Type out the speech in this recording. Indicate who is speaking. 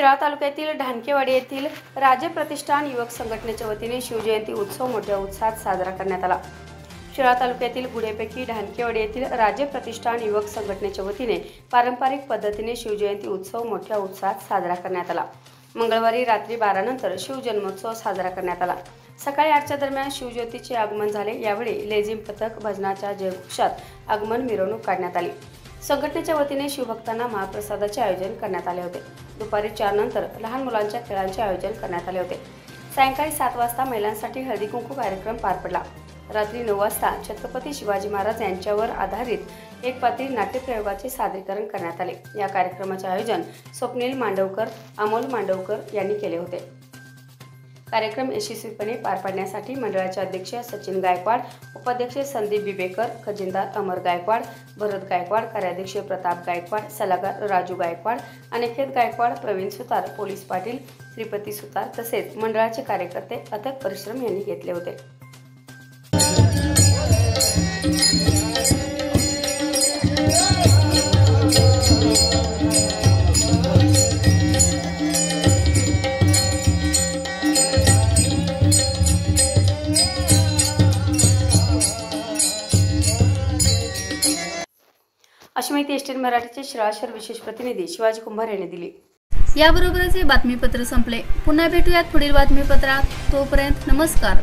Speaker 1: शिराळा तालुक्यातील ढानकेवाडी येथील राजे प्रतिष्ठान युवक संघटनेच्या वतीने शिवजयंती उत्सव मोठ्या उत्साहात साजरा करण्यात आला। शिराळा तालुक्यातील गुढेपैकी ढानकेवाडी येथील राजे प्रतिष्ठान युवक संघटनेच्या वतीने पारंपरिक पद्धतीने शिवजयंती उत्सव मोठ्या उत्साहात साजरा करण्यात आला। मंगळवारी रात्री 12 नंतर शिवजन्मोत्सव साजरा करण्यात आला। सकाळी 8च्या दरम्यान शिवज्योतीचे आगमन झाले। यावेळी लेझिम पथक भजनाच्या जयघोषात आगमन मिरवणूक काढण्यात आली। संघटनेच्या वतीने शिवभक्तांना महाप्रसादाचे आयोजन करण्यात आले होते। दुपारी 4 नंतर लहान मुलांच्या खेळांचे आयोजन करण्यात आले होते। सायंकाळी 7 वाजता महिलांसाठी हळदी कुंकू कार्यक्रम पार पडला। रात्री 9 वाजता छत्रपती शिवाजी महाराज यांच्यावर आधारित एक पात्री नाट्यप्रयोगाचे सादरीकरण करण्यात आले। या कार्यक्रमाचे आयोजन स्वप्नील मांडवकर, अमोल मांडवकर यांनी केले होते। कार्यक्रम यशस्वीपणे पार पाडण्यासाठी मंडळाचे अध्यक्ष सचिन गायकवाड, उपाध्यक्ष संदीप बिबेकर, खजिनदार अमर गायकवाड, भरत गायकवाड, कार्याध्यक्ष प्रताप गायकवाड, सल्लागार राजू गायकवाड, अनिकेत गायकवाड, प्रवीण सुतार, पोलीस पाटील श्रीपती सुतार तसेच मंडळाचे कार्यकर्ते अथक परिश्रम यांनी घेतले होते। अशी माहिती एसटीएन मराठीचे शिराळा शहर विशेष प्रतिनिधी शिवाजी कुंभार यांनी दिली।
Speaker 2: याबरोबरच हे बातमीपत्र संपले। पुन्हा भेटूयात पुढील बातमीपत्रात। तोपर्यंत नमस्कार।